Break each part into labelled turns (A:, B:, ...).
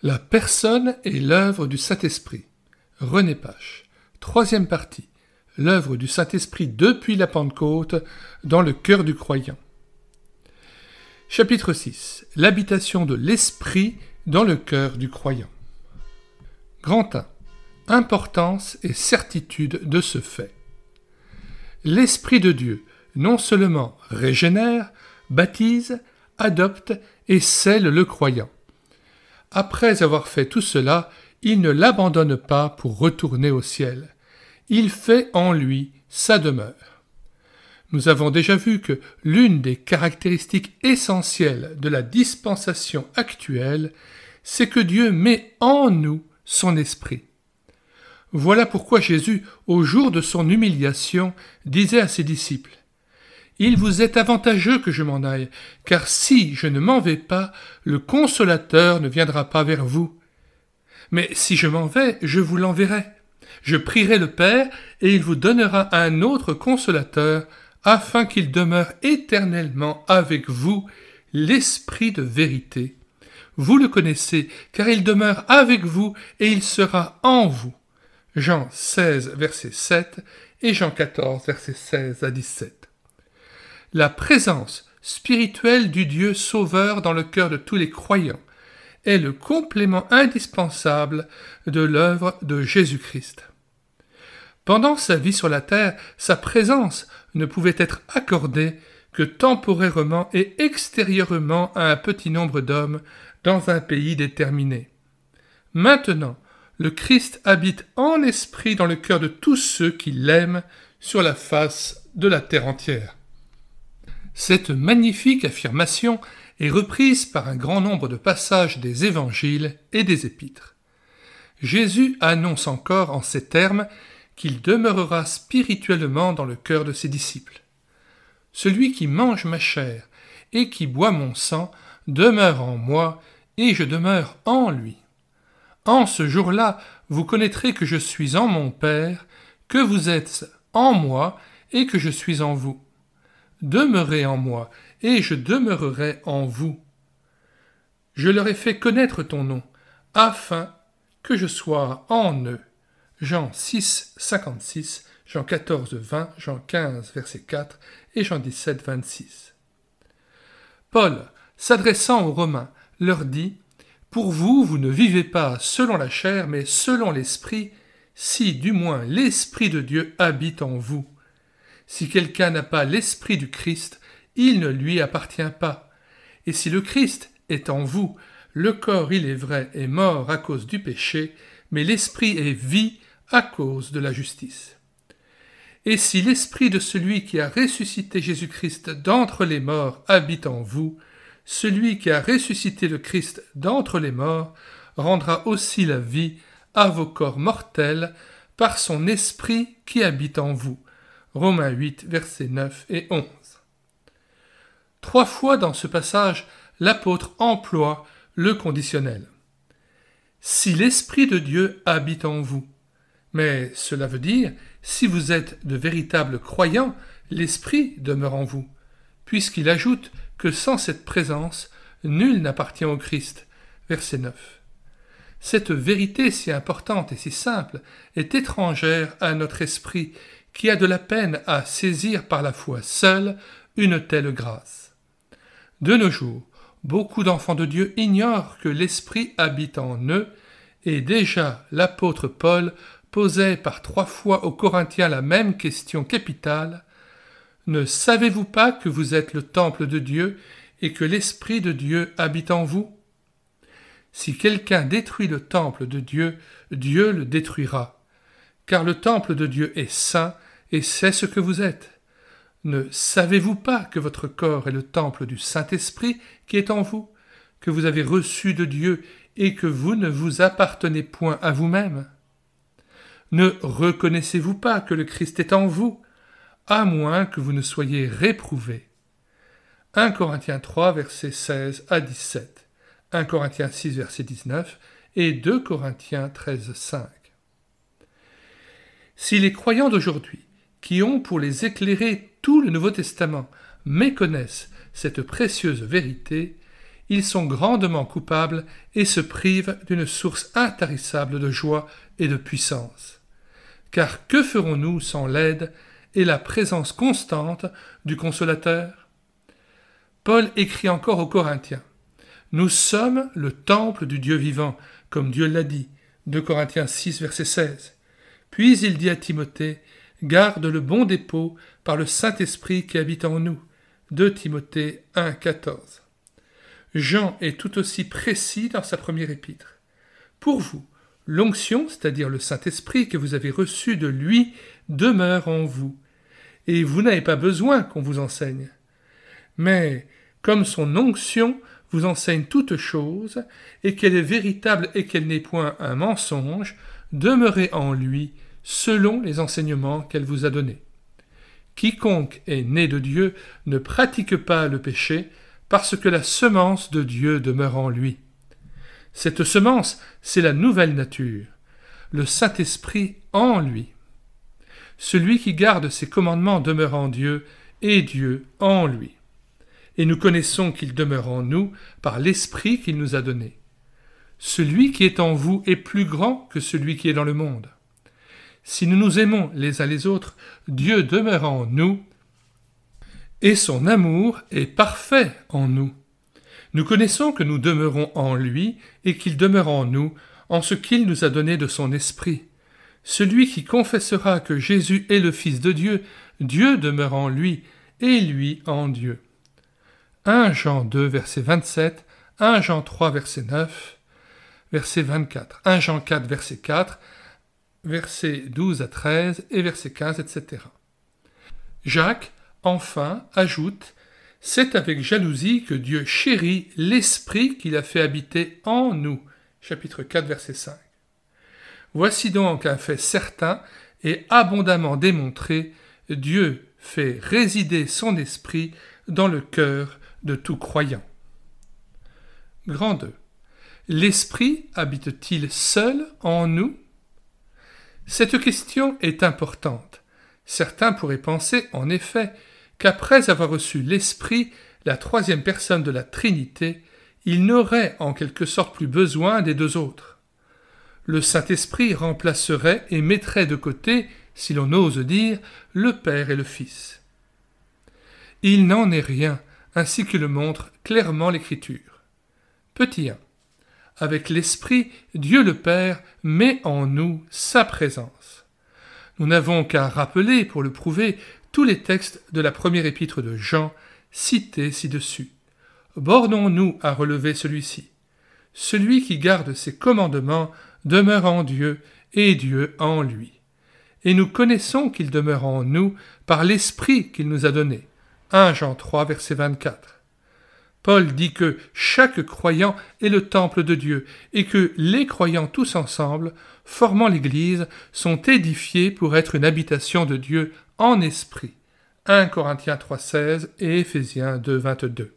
A: La personne et l'œuvre du Saint-Esprit. René Pache. Troisième partie. L'œuvre du Saint-Esprit depuis la Pentecôte dans le cœur du croyant. Chapitre 6. L'habitation de l'Esprit dans le cœur du croyant. Grand 1. Importance et certitude de ce fait. L'Esprit de Dieu non seulement régénère, baptise, adopte et scelle le croyant. Après avoir fait tout cela, il ne l'abandonne pas pour retourner au ciel. Il fait en lui sa demeure. Nous avons déjà vu que l'une des caractéristiques essentielles de la dispensation actuelle, c'est que Dieu met en nous son esprit. Voilà pourquoi Jésus, au jour de son humiliation, disait à ses disciples : « Il vous est avantageux que je m'en aille, car si je ne m'en vais pas, le Consolateur ne viendra pas vers vous. Mais si je m'en vais, je vous l'enverrai. Je prierai le Père, et il vous donnera un autre Consolateur, afin qu'il demeure éternellement avec vous, l'Esprit de vérité. Vous le connaissez, car il demeure avec vous, et il sera en vous. » Jean 16, verset 7 et Jean 14, verset 16 à 17. La présence spirituelle du Dieu Sauveur dans le cœur de tous les croyants est le complément indispensable de l'œuvre de Jésus-Christ. Pendant sa vie sur la terre, sa présence ne pouvait être accordée que temporairement et extérieurement à un petit nombre d'hommes dans un pays déterminé. Maintenant, le Christ habite en esprit dans le cœur de tous ceux qui l'aiment sur la face de la terre entière. Cette magnifique affirmation est reprise par un grand nombre de passages des évangiles et des épîtres. Jésus annonce encore en ces termes qu'il demeurera spirituellement dans le cœur de ses disciples. « Celui qui mange ma chair et qui boit mon sang demeure en moi et je demeure en lui. En ce jour-là, vous connaîtrez que je suis en mon Père, que vous êtes en moi et que je suis en vous. Demeurez en moi, et je demeurerai en vous. Je leur ai fait connaître ton nom, afin que je sois en eux. » Jean 6, 56, Jean 14, 20, Jean 15, verset 4 et Jean 17, 26. Paul, s'adressant aux Romains, leur dit : « Pour vous, vous ne vivez pas selon la chair, mais selon l'Esprit, si du moins l'Esprit de Dieu habite en vous. Si quelqu'un n'a pas l'Esprit du Christ, il ne lui appartient pas. Et si le Christ est en vous, le corps, il est vrai, est mort à cause du péché, mais l'Esprit est vie à cause de la justice. Et si l'Esprit de celui qui a ressuscité Jésus-Christ d'entre les morts habite en vous, celui qui a ressuscité le Christ d'entre les morts rendra aussi la vie à vos corps mortels par son Esprit qui habite en vous. » Romains 8, versets 9 et 11. 3 fois dans ce passage, l'apôtre emploie le conditionnel. Si l'Esprit de Dieu habite en vous. Mais cela veut dire, si vous êtes de véritables croyants, l'Esprit demeure en vous, puisqu'il ajoute que sans cette présence, nul n'appartient au Christ. Verset 9. Cette vérité si importante et si simple est étrangère à notre esprit, qui a de la peine à saisir par la foi seule une telle grâce. De nos jours, beaucoup d'enfants de Dieu ignorent que l'Esprit habite en eux, et déjà l'apôtre Paul posait par 3 fois aux Corinthiens la même question capitale : « Ne savez-vous pas que vous êtes le temple de Dieu et que l'Esprit de Dieu habite en vous ? Si quelqu'un détruit le temple de Dieu, Dieu le détruira. Car le temple de Dieu est saint, et c'est ce que vous êtes. Ne savez-vous pas que votre corps est le temple du Saint-Esprit qui est en vous, que vous avez reçu de Dieu, et que vous ne vous appartenez point à vous-même ? Ne reconnaissez-vous pas que le Christ est en vous, à moins que vous ne soyez réprouvés ? 1 Corinthiens 3, versets 16 à 17, 1 Corinthiens 6, verset 19, et 2 Corinthiens 13, 5. Si les croyants d'aujourd'hui, qui ont pour les éclairer tout le Nouveau Testament, méconnaissent cette précieuse vérité, ils sont grandement coupables et se privent d'une source intarissable de joie et de puissance. Car que ferons-nous sans l'aide et la présence constante du Consolateur? Paul écrit encore aux Corinthiens. Nous sommes le temple du Dieu vivant, comme Dieu l'a dit, 2 Corinthiens 6, verset 16. Puis il dit à Timothée, garde le bon dépôt par le Saint-Esprit qui habite en nous, 2 Timothée 1, 14. Jean est tout aussi précis dans sa première épître. Pour vous, l'onction, c'est-à-dire le Saint-Esprit que vous avez reçu de lui, demeure en vous, et vous n'avez pas besoin qu'on vous enseigne. Mais, comme son onction vous enseigne toutes choses, et qu'elle est véritable et qu'elle n'est point un mensonge, demeurez en lui, selon les enseignements qu'elle vous a donnés. Quiconque est né de Dieu ne pratique pas le péché, parce que la semence de Dieu demeure en lui. Cette semence, c'est la nouvelle nature, le Saint-Esprit en lui. Celui qui garde ses commandements demeure en Dieu, et Dieu en lui. Et nous connaissons qu'il demeure en nous par l'Esprit qu'il nous a donné. Celui qui est en vous est plus grand que celui qui est dans le monde. Si nous nous aimons les uns les autres, Dieu demeure en nous, et son amour est parfait en nous. Nous connaissons que nous demeurons en lui, et qu'il demeure en nous, en ce qu'il nous a donné de son Esprit. Celui qui confessera que Jésus est le Fils de Dieu, Dieu demeure en lui, et lui en Dieu. 1 Jean 2, verset 27, 1 Jean 3, verset 9, verset 24, 1 Jean 4, verset 4, versets 12 à 13 et verset 15, etc. Jacques, enfin, ajoute « C'est avec jalousie que Dieu chérit l'Esprit qu'il a fait habiter en nous. » Chapitre 4, verset 5. Voici donc un fait certain et abondamment démontré, Dieu fait résider son Esprit dans le cœur de tout croyant. Grand 2. L'Esprit habite-t-il seul en nous? Cette question est importante. Certains pourraient penser, en effet, qu'après avoir reçu l'Esprit, la troisième personne de la Trinité, il n'aurait en quelque sorte plus besoin des deux autres. Le Saint-Esprit remplacerait et mettrait de côté, si l'on ose dire, le Père et le Fils. Il n'en est rien, ainsi que le montre clairement l'Écriture. Petit 1. Avec l'Esprit, Dieu le Père met en nous sa présence. Nous n'avons qu'à rappeler, pour le prouver, tous les textes de la première épître de Jean, cités ci-dessus. Bornons-nous à relever celui-ci. Celui qui garde ses commandements demeure en Dieu, et Dieu en lui. Et nous connaissons qu'il demeure en nous par l'Esprit qu'il nous a donné. 1 Jean 3, verset 24. Paul dit que chaque croyant est le temple de Dieu et que les croyants tous ensemble, formant l'Église, sont édifiés pour être une habitation de Dieu en esprit. 1 Corinthiens 3, 16 et Éphésiens 2, 22.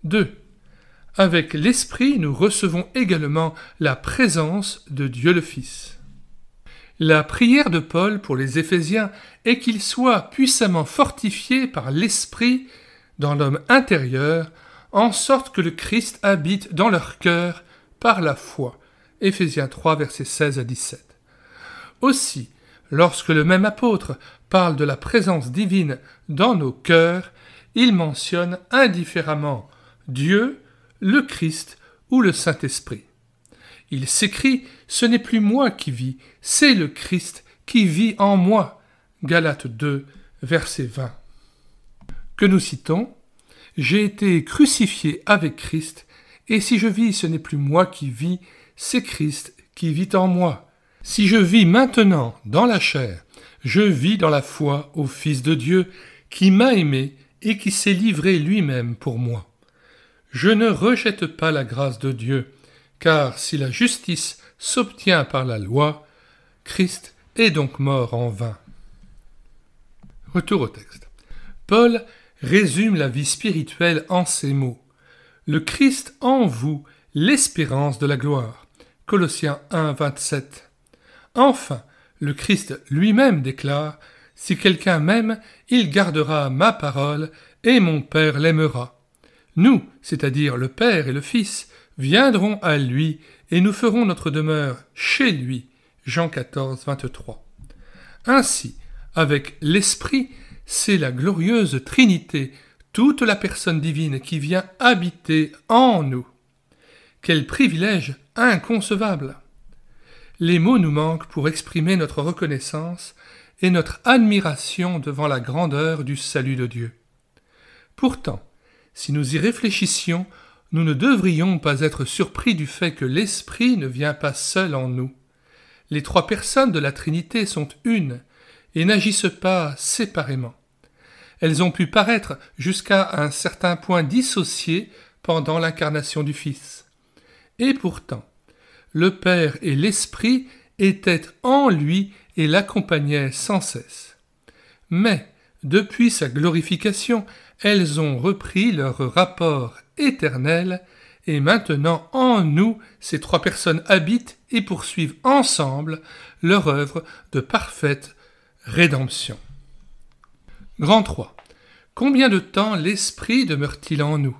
A: 2. Avec l'Esprit, nous recevons également la présence de Dieu le Fils. La prière de Paul pour les Éphésiens est qu'ils soient puissamment fortifiés par l'Esprit dans l'homme intérieur, en sorte que le Christ habite dans leur cœur par la foi. Éphésiens 3, versets 16 à 17. Aussi, lorsque le même apôtre parle de la présence divine dans nos cœurs, il mentionne indifféremment Dieu, le Christ ou le Saint-Esprit. Il s'écrit « Ce n'est plus moi qui vis, c'est le Christ qui vit en moi » Galates 2, verset 20. Que nous citons « J'ai été crucifié avec Christ, et si je vis, ce n'est plus moi qui vis, c'est Christ qui vit en moi. Si je vis maintenant dans la chair, je vis dans la foi au Fils de Dieu, qui m'a aimé et qui s'est livré lui-même pour moi. Je ne rejette pas la grâce de Dieu, car si la justice s'obtient par la loi, Christ est donc mort en vain. » Retour au texte. Paul résume la vie spirituelle en ces mots. Le Christ en vous, l'espérance de la gloire. Colossiens 1, 27. Enfin, le Christ lui-même déclare « Si quelqu'un m'aime, il gardera ma parole, et mon Père l'aimera. » Nous, c'est-à-dire le Père et le Fils, viendrons à lui et nous ferons notre demeure chez lui. Jean 14, 23. Ainsi, avec l'Esprit, c'est la glorieuse Trinité, toute la personne divine qui vient habiter en nous. Quel privilège inconcevable! Les mots nous manquent pour exprimer notre reconnaissance et notre admiration devant la grandeur du salut de Dieu. Pourtant, si nous y réfléchissions, nous ne devrions pas être surpris du fait que l'Esprit ne vient pas seul en nous. Les trois personnes de la Trinité sont une et n'agissent pas séparément. Elles ont pu paraître jusqu'à un certain point dissociées pendant l'incarnation du Fils. Et pourtant, le Père et l'Esprit étaient en lui et l'accompagnaient sans cesse. Mais, depuis sa glorification, elles ont repris leur rapport éternel et maintenant en nous, ces trois personnes habitent et poursuivent ensemble leur œuvre de parfaite rédemption. Grand 3. Combien de temps l'Esprit demeure-t-il en nous ?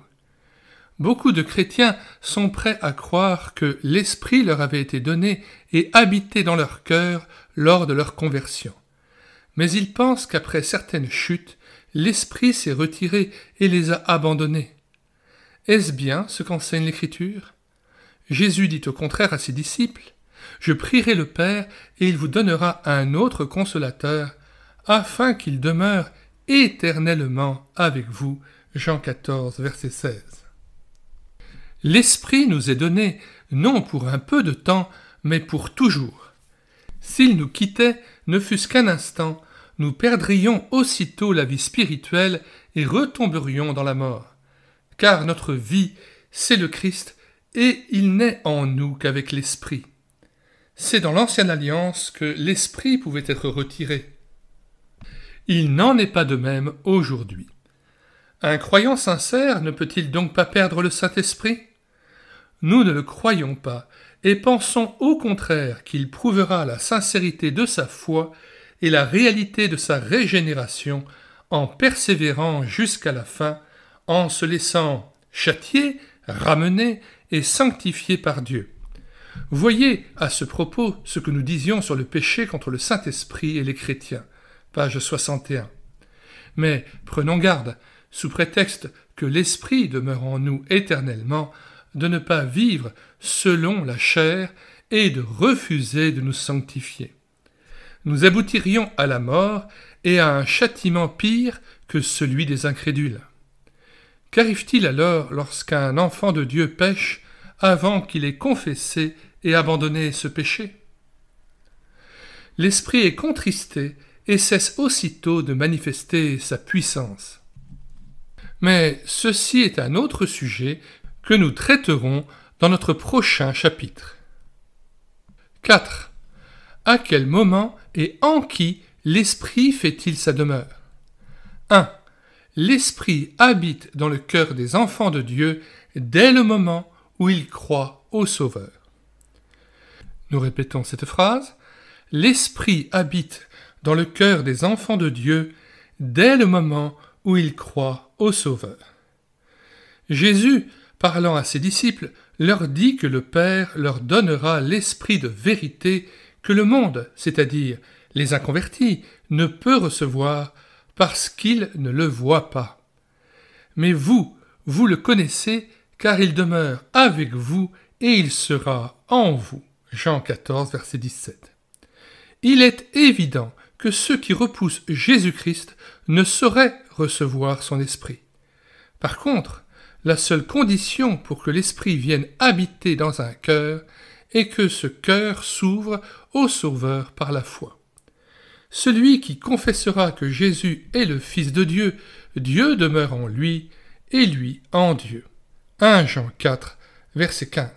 A: Beaucoup de chrétiens sont prêts à croire que l'Esprit leur avait été donné et habité dans leur cœur lors de leur conversion. Mais ils pensent qu'après certaines chutes, l'Esprit s'est retiré et les a abandonnés. Est-ce bien ce qu'enseigne l'Écriture ? Jésus dit au contraire à ses disciples : « Je prierai le Père et il vous donnera un autre consolateur, afin qu'il demeure éternellement avec vous. » Jean 14, verset 16. L'Esprit nous est donné, non pour un peu de temps, mais pour toujours. S'il nous quittait, ne fût-ce qu'un instant, nous perdrions aussitôt la vie spirituelle et retomberions dans la mort. Car notre vie, c'est le Christ, et il n'est en nous qu'avec l'Esprit. C'est dans l'Ancienne Alliance que l'Esprit pouvait être retiré. Il n'en est pas de même aujourd'hui. Un croyant sincère ne peut-il donc pas perdre le Saint-Esprit ? Nous ne le croyons pas, et pensons au contraire qu'il prouvera la sincérité de sa foi et la réalité de sa régénération en persévérant jusqu'à la fin, en se laissant châtier, ramener et sanctifier par Dieu. Voyez à ce propos ce que nous disions sur le péché contre le Saint-Esprit et les chrétiens, page 61. Mais prenons garde, sous prétexte que l'Esprit demeure en nous éternellement, de ne pas vivre selon la chair et de refuser de nous sanctifier. Nous aboutirions à la mort et à un châtiment pire que celui des incrédules. Qu'arrive-t-il alors lorsqu'un enfant de Dieu pêche avant qu'il ait confessé et abandonné ce péché ? L'Esprit est contristé et cesse aussitôt de manifester sa puissance. Mais ceci est un autre sujet que nous traiterons dans notre prochain chapitre. 4. À quel moment et en qui l'Esprit fait-il sa demeure ? 1. L'Esprit habite dans le cœur des enfants de Dieu dès le moment où ils croient au Sauveur. Nous répétons cette phrase. L'Esprit habite dans le cœur des enfants de Dieu dès le moment où ils croient au Sauveur. Jésus, parlant à ses disciples, leur dit que le Père leur donnera l'Esprit de vérité que le monde, c'est-à-dire les inconvertis, ne peut recevoir parce qu'ils ne le voient pas. Mais vous le connaissez, car il demeure avec vous et il sera en vous. Jean 14, verset 17. Il est évident que ceux qui repoussent Jésus-Christ ne sauraient recevoir son esprit. Par contre, la seule condition pour que l'Esprit vienne habiter dans un cœur est que ce cœur s'ouvre au Sauveur par la foi. Celui qui confessera que Jésus est le Fils de Dieu, Dieu demeure en lui et lui en Dieu. 1 Jean 4, verset 15.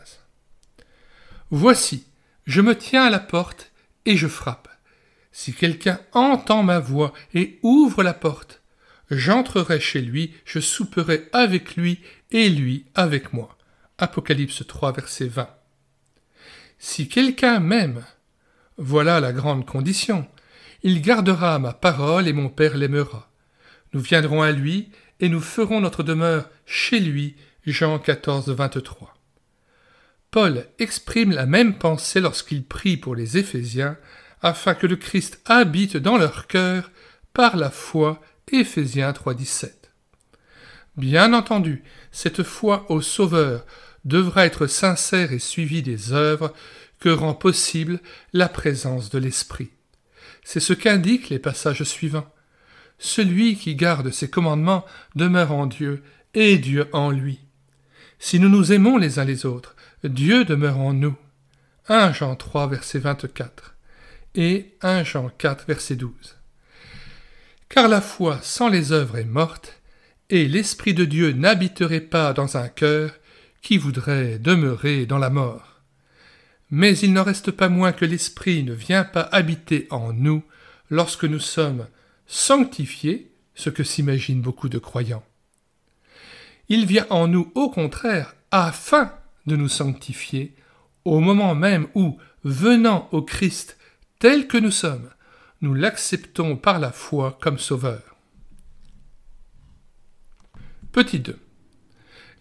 A: Voici, je me tiens à la porte et je frappe. Si quelqu'un entend ma voix et ouvre la porte, j'entrerai chez lui, je souperai avec lui et lui avec moi. Apocalypse 3, verset 20. Si quelqu'un m'aime, voilà la grande condition. Il gardera ma parole et mon Père l'aimera. Nous viendrons à lui et nous ferons notre demeure chez lui. Jean 14, 23. Paul exprime la même pensée lorsqu'il prie pour les Éphésiens, afin que le Christ habite dans leur cœur par la foi. Éphésiens 3, 17. Bien entendu, cette foi au Sauveur devra être sincère et suivie des œuvres que rend possible la présence de l'Esprit. C'est ce qu'indiquent les passages suivants. Celui qui garde ses commandements demeure en Dieu, et Dieu en lui. Si nous nous aimons les uns les autres, Dieu demeure en nous. 1 Jean 3, verset 24, et 1 Jean 4, verset 12. Car la foi sans les œuvres est morte, et l'Esprit de Dieu n'habiterait pas dans un cœur qui voudrait demeurer dans la mort. Mais il n'en reste pas moins que l'Esprit ne vient pas habiter en nous lorsque nous sommes sanctifiés, ce que s'imaginent beaucoup de croyants. Il vient en nous au contraire afin de nous sanctifier, au moment même où, venant au Christ tel que nous sommes, nous l'acceptons par la foi comme Sauveur. Petit 2.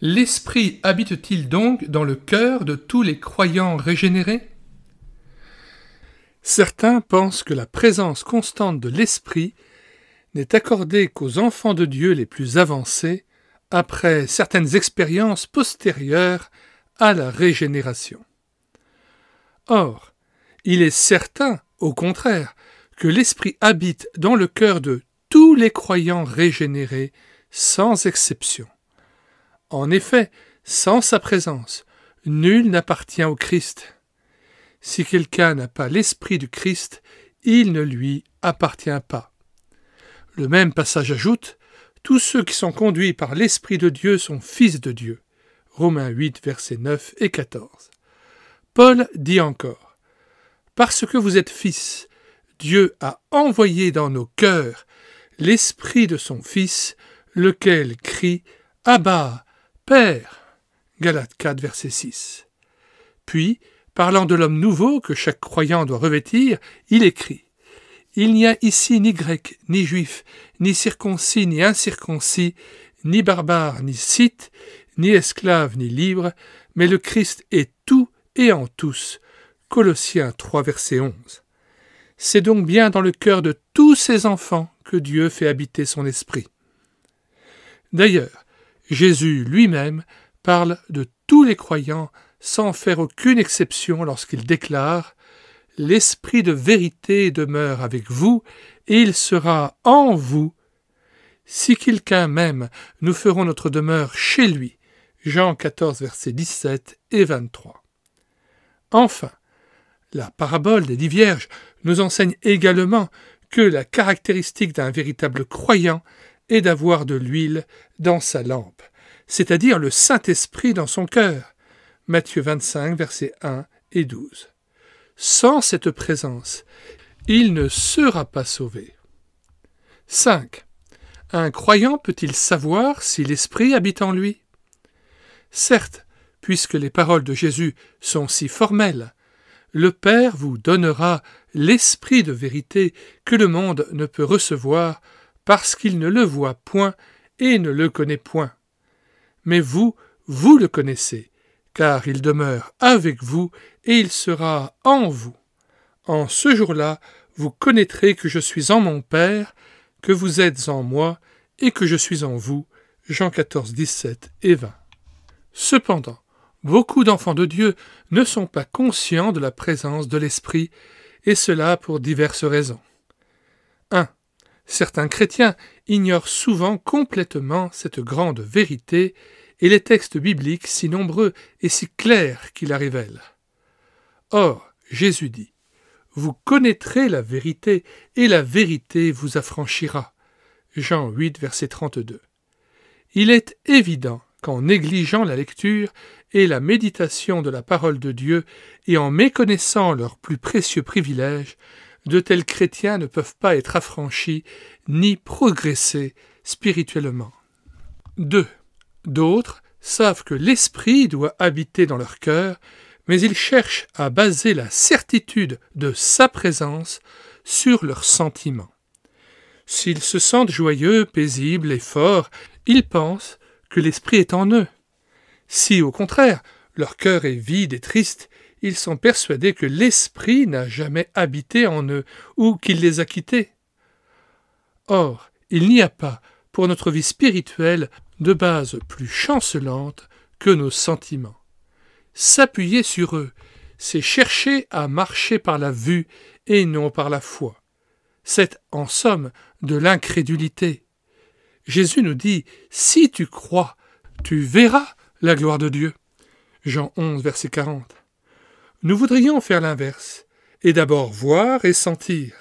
A: L'Esprit habite-t-il donc dans le cœur de tous les croyants régénérés? Certains pensent que la présence constante de l'Esprit n'est accordée qu'aux enfants de Dieu les plus avancés, après certaines expériences postérieures à la régénération. Or, il est certain, au contraire, que l'Esprit habite dans le cœur de tous les croyants régénérés, sans exception. En effet, sans sa présence, nul n'appartient au Christ. Si quelqu'un n'a pas l'Esprit du Christ, il ne lui appartient pas. Le même passage ajoute « Tous ceux qui sont conduits par l'Esprit de Dieu sont fils de Dieu » Romains 8, versets 9 et 14. Paul dit encore « Parce que vous êtes fils, Dieu a envoyé dans nos cœurs l'Esprit de son Fils, lequel crie « Abba, Père » Galates 4, verset 6. Puis, parlant de l'homme nouveau que chaque croyant doit revêtir, il écrit « Il n'y a ici ni grec, ni juif, ni circoncis, ni incirconcis, ni barbare, ni scythe, ni esclave, ni libre, mais le Christ est tout et en tous. » Colossiens 3, verset 11. C'est donc bien dans le cœur de tous ses enfants que Dieu fait habiter son esprit. D'ailleurs, Jésus lui-même parle de tous les croyants sans faire aucune exception lorsqu'il déclare « L'Esprit de vérité demeure avec vous, et il sera en vous. Si quelqu'un m'aime, nous ferons notre demeure chez lui. » Jean 14, versets 17 et 23. Enfin, la parabole des 10 vierges nous enseigne également que la caractéristique d'un véritable croyant est d'avoir de l'huile dans sa lampe, c'est-à-dire le Saint-Esprit dans son cœur. Matthieu 25, versets 1 et 12. Sans cette présence, il ne sera pas sauvé. 5. Un croyant peut-il savoir si l'Esprit habite en lui? Certes, puisque les paroles de Jésus sont si formelles, le Père vous donnera l'Esprit de vérité que le monde ne peut recevoir parce qu'il ne le voit point et ne le connaît point. Mais vous le connaissez, car il demeure avec vous et il sera en vous. En ce jour-là, vous connaîtrez que je suis en mon Père, que vous êtes en moi et que je suis en vous. Jean 14, 17 et 20. Cependant, beaucoup d'enfants de Dieu ne sont pas conscients de la présence de l'Esprit, et cela pour diverses raisons. 1. Certains chrétiens ignorent souvent complètement cette grande vérité et les textes bibliques si nombreux et si clairs qui la révèlent. Or, Jésus dit « Vous connaîtrez la vérité, et la vérité vous affranchira. » Jean 8, verset 32. Il est évident qu'en négligeant la lecture et la méditation de la parole de Dieu et en méconnaissant leurs plus précieux privilèges, de tels chrétiens ne peuvent pas être affranchis ni progresser spirituellement. 2. D'autres savent que l'Esprit doit habiter dans leur cœur, mais ils cherchent à baser la certitude de sa présence sur leurs sentiments. S'ils se sentent joyeux, paisibles et forts, Ils pensent que l'Esprit est en eux. Si, au contraire, leur cœur est vide et triste, ils sont persuadés que l'Esprit n'a jamais habité en eux ou qu'il les a quittés. Or, il n'y a pas, pour notre vie spirituelle, de base plus chancelante que nos sentiments. S'appuyer sur eux, c'est chercher à marcher par la vue et non par la foi. C'est, en somme, de l'incrédulité. Jésus nous dit « Si tu crois, tu verras la gloire de Dieu ». Jean 11, verset 40. Nous voudrions faire l'inverse, et d'abord voir et sentir.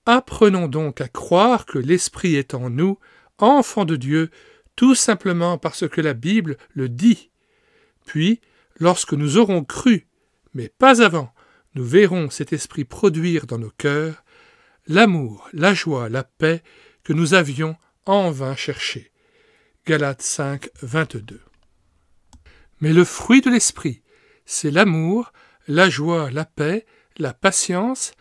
A: Apprenons donc à croire que l'Esprit est en nous, enfants de Dieu, tout simplement parce que la Bible le dit. Puis, lorsque nous aurons cru, mais pas avant, nous verrons cet Esprit produire dans nos cœurs l'amour, la joie, la paix que nous avions en vain cherché. Galates 5, 22. Mais le fruit de l'Esprit, c'est l'amour, la joie, la paix, la patience,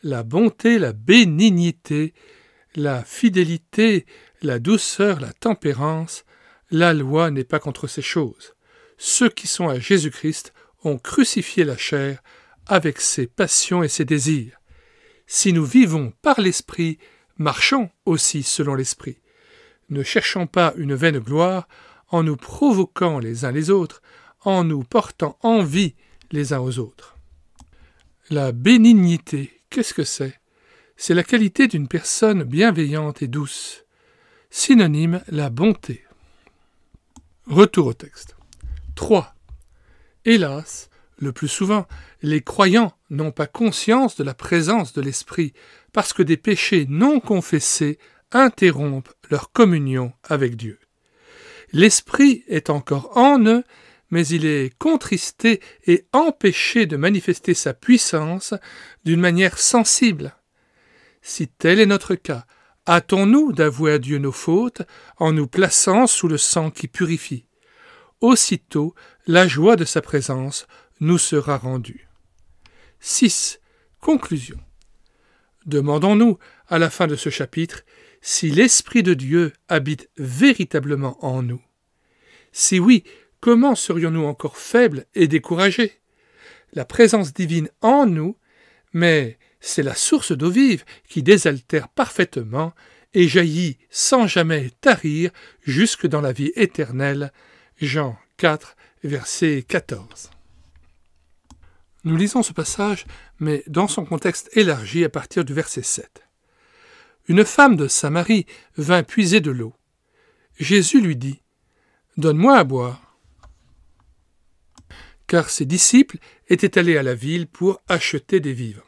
A: la bonté, la bénignité, la fidélité, la douceur, la tempérance. La loi n'est pas contre ces choses. Ceux qui sont à Jésus-Christ ont crucifié la chair avec ses passions et ses désirs. Si nous vivons par l'Esprit, marchons aussi selon l'Esprit. Ne cherchons pas une vaine gloire en nous provoquant les uns les autres, en nous portant envie les uns aux autres. La bénignité, qu'est-ce que c'est ? C'est la qualité d'une personne bienveillante et douce. Synonyme, la bonté. Retour au texte. 3. Hélas, le plus souvent, les croyants n'ont pas conscience de la présence de l'Esprit parce que des péchés non confessés interrompent leur communion avec Dieu. L'Esprit est encore en eux, mais il est contristé et empêché de manifester sa puissance d'une manière sensible. Si tel est notre cas, hâtons-nous d'avouer à Dieu nos fautes en nous plaçant sous le sang qui purifie. Aussitôt, la joie de sa présence nous sera rendue. 6. Conclusion. Demandons-nous, à la fin de ce chapitre, si l'Esprit de Dieu habite véritablement en nous. Si oui, comment serions-nous encore faibles et découragés ? La présence divine en nous, mais c'est la source d'eau vive qui désaltère parfaitement et jaillit sans jamais tarir jusque dans la vie éternelle. Jean 4, verset 14. Nous lisons ce passage, mais dans son contexte élargi à partir du verset 7. Une femme de Samarie vint puiser de l'eau. Jésus lui dit « Donne-moi à boire ». Car ses disciples étaient allés à la ville pour acheter des vivres.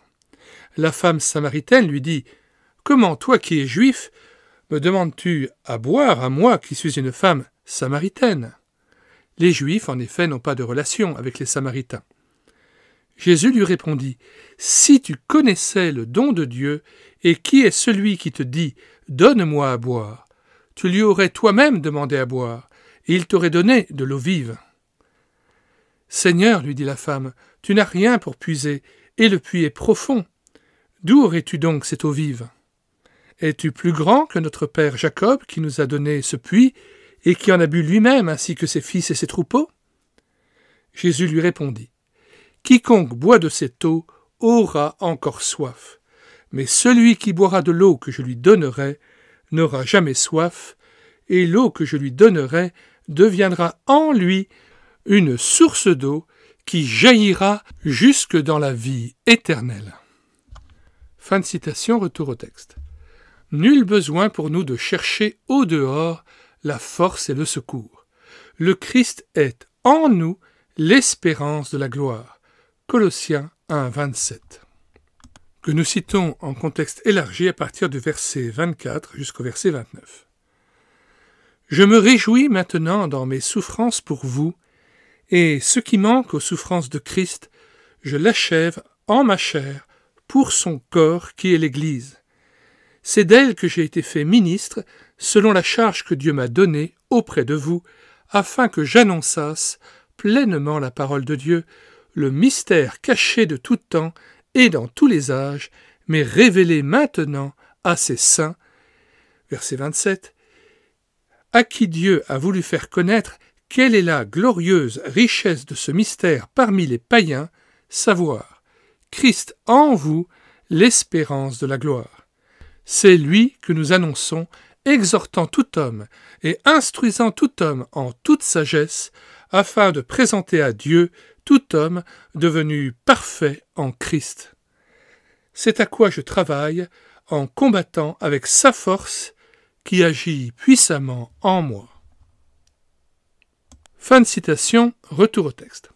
A: La femme samaritaine lui dit « Comment, toi qui es juif, me demandes-tu à boire à moi qui suis une femme samaritaine ?» Les Juifs, en effet, n'ont pas de relation avec les Samaritains. Jésus lui répondit « Si tu connaissais le don de Dieu, et qui est celui qui te dit « Donne-moi à boire », tu lui aurais toi-même demandé à boire, et il t'aurait donné de l'eau vive. « Seigneur, lui dit la femme, tu n'as rien pour puiser, et le puits est profond. D'où aurais-tu donc cette eau vive ? Es-tu plus grand que notre père Jacob, qui nous a donné ce puits, et qui en a bu lui-même, ainsi que ses fils et ses troupeaux ?» Jésus lui répondit « Quiconque boit de cette eau aura encore soif, mais celui qui boira de l'eau que je lui donnerai n'aura jamais soif, et l'eau que je lui donnerai deviendra en lui une source d'eau qui jaillira jusque dans la vie éternelle. » Fin de citation, retour au texte. Nul besoin pour nous de chercher au dehors la force et le secours. Le Christ est en nous l'espérance de la gloire. Colossiens 1, 27. Que nous citons en contexte élargi à partir du verset 24 jusqu'au verset 29. Je me réjouis maintenant dans mes souffrances pour vous, et ce qui manque aux souffrances de Christ, je l'achève en ma chair pour son corps qui est l'Église. C'est d'elle que j'ai été fait ministre, selon la charge que Dieu m'a donnée auprès de vous, afin que j'annonçasse pleinement la parole de Dieu, le mystère caché de tout temps et dans tous les âges, mais révélé maintenant à ses saints. Verset 27. à qui Dieu a voulu faire connaître quelle est la glorieuse richesse de ce mystère parmi les païens, savoir Christ en vous, l'espérance de la gloire. C'est lui que nous annonçons, exhortant tout homme et instruisant tout homme en toute sagesse, afin de présenter à Dieu tout homme devenu parfait en Christ. C'est à quoi je travaille en combattant avec sa force qui agit puissamment en moi. Fin de citation, retour au texte.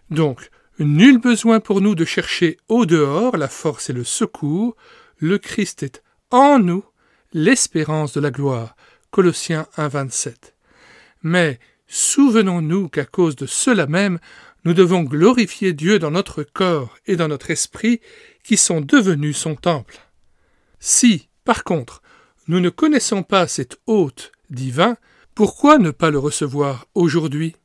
A: Donc, nul besoin pour nous de chercher au dehors la force et le secours, le Christ est en nous, l'espérance de la gloire. Colossiens 1, 27. Mais souvenons-nous qu'à cause de cela même, nous devons glorifier Dieu dans notre corps et dans notre esprit qui sont devenus son temple. Si, par contre, nous ne connaissons pas cet hôte divin, pourquoi ne pas le recevoir aujourd'hui ?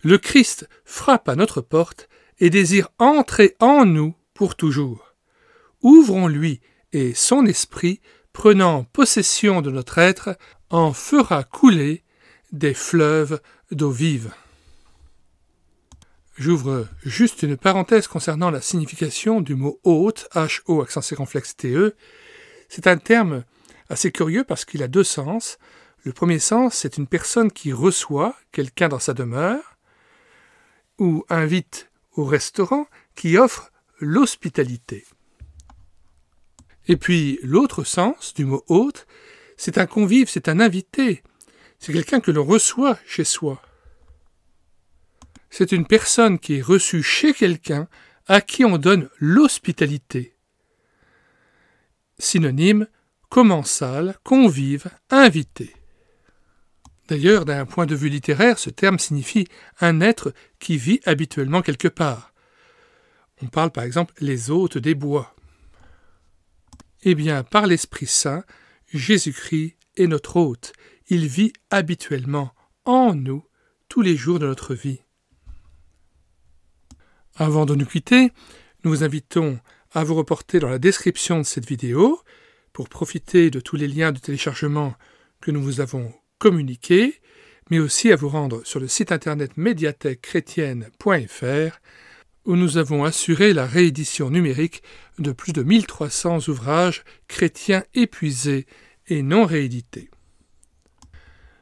A: Le Christ frappe à notre porte et désire entrer en nous pour toujours. Ouvrons-lui et son esprit, prenant possession de notre être, en fera couler des fleuves d'eau vive. J'ouvre juste une parenthèse concernant la signification du mot hôte, H-O accent circonflexe T-E. C'est un terme assez curieux parce qu'il a deux sens. Le premier sens, c'est une personne qui reçoit quelqu'un dans sa demeure ou invite au restaurant, qui offre l'hospitalité. Et puis l'autre sens du mot hôte, c'est un convive, c'est un invité. C'est quelqu'un que l'on reçoit chez soi. C'est une personne qui est reçue chez quelqu'un à qui on donne l'hospitalité. Synonyme, commensal, convive, invité. D'ailleurs, d'un point de vue littéraire, ce terme signifie un être qui vit habituellement quelque part. On parle par exemple les hôtes des bois. Eh bien, par l'Esprit Saint, Jésus-Christ est notre hôte. Il vit habituellement en nous tous les jours de notre vie. Avant de nous quitter, nous vous invitons à vous reporter dans la description de cette vidéo pour profiter de tous les liens de téléchargement que nous vous avons communiqués, mais aussi à vous rendre sur le site internet médiathèquechrétienne.fr où nous avons assuré la réédition numérique de plus de 1300 ouvrages chrétiens épuisés et non réédités.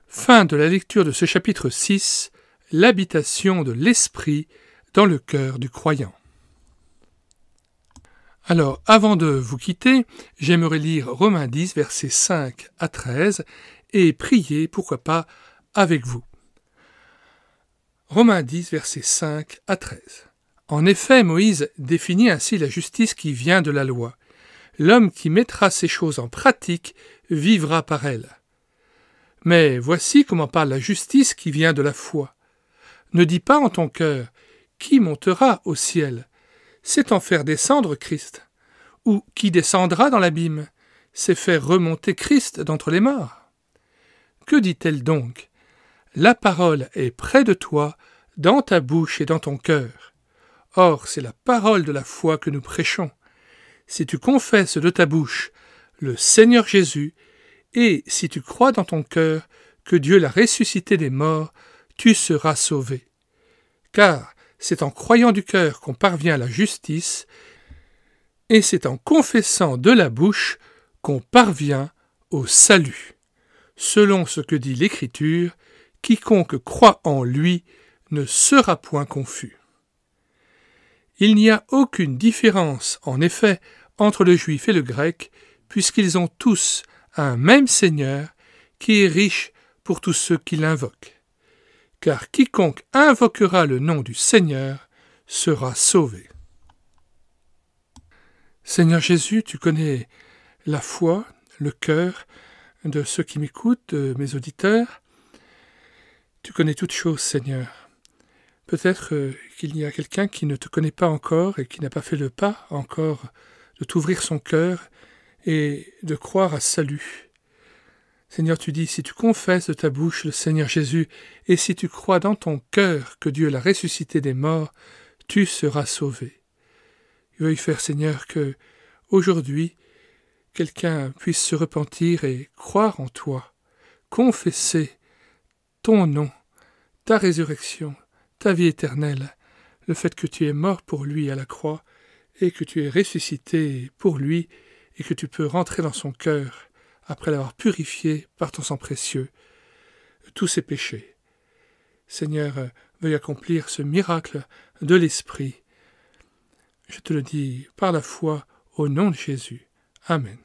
A: Fin de la lecture de ce chapitre 6, l'habitation de l'Esprit dans le cœur du croyant. Alors, avant de vous quitter, j'aimerais lire Romains 10, versets 5 à 13, et prier, pourquoi pas, avec vous. Romains 10, versets 5 à 13. En effet, Moïse définit ainsi la justice qui vient de la loi. L'homme qui mettra ces choses en pratique vivra par elles. Mais voici comment parle la justice qui vient de la foi. Ne dis pas en ton cœur, qui montera au ciel ? C'est en faire descendre Christ. Ou qui descendra dans l'abîme ? C'est faire remonter Christ d'entre les morts. Que dit-elle donc ? La parole est près de toi, dans ta bouche et dans ton cœur. Or, c'est la parole de la foi que nous prêchons. Si tu confesses de ta bouche le Seigneur Jésus, et si tu crois dans ton cœur que Dieu l'a ressuscité des morts, tu seras sauvé. Car c'est en croyant du cœur qu'on parvient à la justice, et c'est en confessant de la bouche qu'on parvient au salut. Selon ce que dit l'Écriture, quiconque croit en lui ne sera point confus. Il n'y a aucune différence, en effet, entre le juif et le grec, puisqu'ils ont tous un même Seigneur qui est riche pour tous ceux qui l'invoquent. Car quiconque invoquera le nom du Seigneur sera sauvé. Seigneur Jésus, tu connais la foi, le cœur de ceux qui m'écoutent, de mes auditeurs. Tu connais toutes choses, Seigneur. Peut-être qu'il y a quelqu'un qui ne te connaît pas encore et qui n'a pas fait le pas encore de t'ouvrir son cœur et de croire à salut. Seigneur, tu dis, si tu confesses de ta bouche le Seigneur Jésus et si tu crois dans ton cœur que Dieu l'a ressuscité des morts, tu seras sauvé. Veuille faire, Seigneur, que aujourd'hui, quelqu'un puisse se repentir et croire en toi, confesser ton nom, ta résurrection, ta vie éternelle, le fait que tu es mort pour lui à la croix et que tu es ressuscité pour lui et que tu peux rentrer dans son cœur après l'avoir purifié par ton sang précieux, tous ses péchés. Seigneur, veuille accomplir ce miracle de l'Esprit. Je te le dis par la foi au nom de Jésus. Amen.